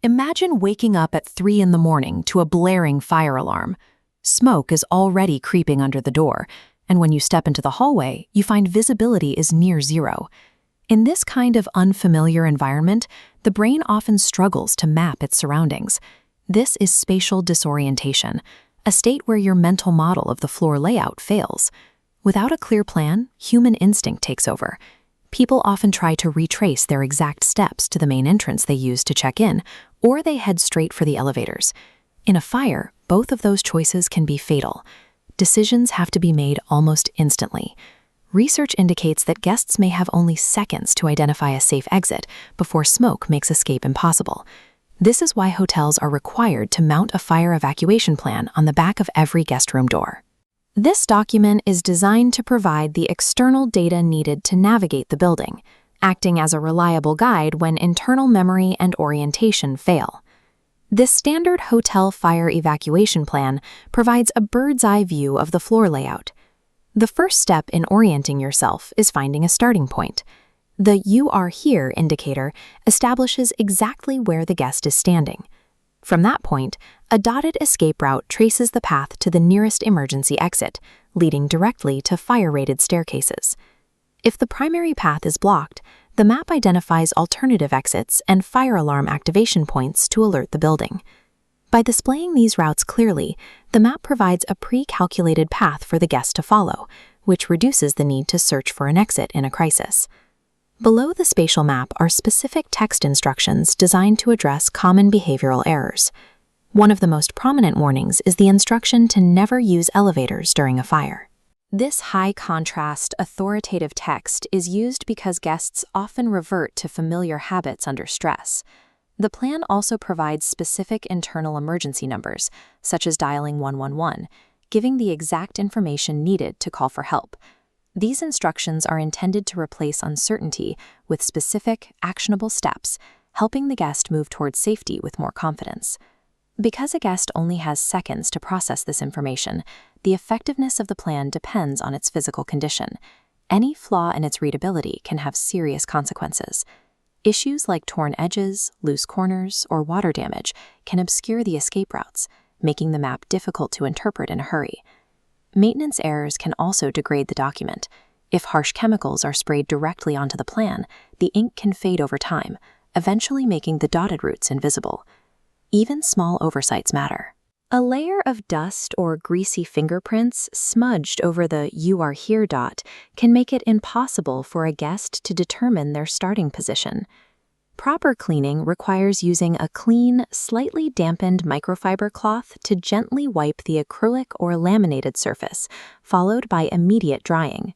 Imagine waking up at 3 in the morning to a blaring fire alarm. Smoke is already creeping under the door, and when you step into the hallway, you find visibility is near zero. In this kind of unfamiliar environment, the brain often struggles to map its surroundings. This is spatial disorientation, a state where your mental model of the floor layout fails. Without a clear plan, human instinct takes over. People often try to retrace their exact steps to the main entrance they used to check in, or they head straight for the elevators. In a fire, both of those choices can be fatal. Decisions have to be made almost instantly. Research indicates that guests may have only seconds to identify a safe exit before smoke makes escape impossible. This is why hotels are required to mount a fire evacuation plan on the back of every guest room door. This document is designed to provide the external data needed to navigate the building, acting as a reliable guide when internal memory and orientation fail. This standard hotel fire evacuation plan provides a bird's-eye view of the floor layout. The first step in orienting yourself is finding a starting point. The "You are here" indicator establishes exactly where the guest is standing. From that point, a dotted escape route traces the path to the nearest emergency exit, leading directly to fire-rated staircases. If the primary path is blocked, the map identifies alternative exits and fire alarm activation points to alert the building. By displaying these routes clearly, the map provides a pre-calculated path for the guest to follow, which reduces the need to search for an exit in a crisis. Below the spatial map are specific text instructions designed to address common behavioral errors. One of the most prominent warnings is the instruction to never use elevators during a fire. This high-contrast, authoritative text is used because guests often revert to familiar habits under stress. The plan also provides specific internal emergency numbers, such as dialing 111, giving the exact information needed to call for help. These instructions are intended to replace uncertainty with specific, actionable steps, helping the guest move towards safety with more confidence. Because a guest only has seconds to process this information, the effectiveness of the plan depends on its physical condition. Any flaw in its readability can have serious consequences. Issues like torn edges, loose corners, or water damage can obscure the escape routes, making the map difficult to interpret in a hurry. Maintenance errors can also degrade the document. If harsh chemicals are sprayed directly onto the plan, the ink can fade over time, eventually making the dotted routes invisible. Even small oversights matter. A layer of dust or greasy fingerprints smudged over the "You are here" dot can make it impossible for a guest to determine their starting position. Proper cleaning requires using a clean, slightly dampened microfiber cloth to gently wipe the acrylic or laminated surface, followed by immediate drying.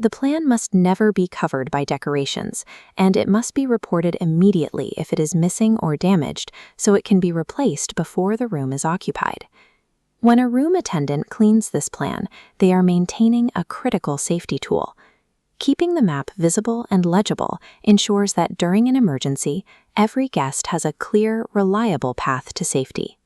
The plan must never be covered by decorations, and it must be reported immediately if it is missing or damaged so it can be replaced before the room is occupied. When a room attendant cleans this plan, they are maintaining a critical safety tool. Keeping the map visible and legible ensures that during an emergency, every guest has a clear, reliable path to safety.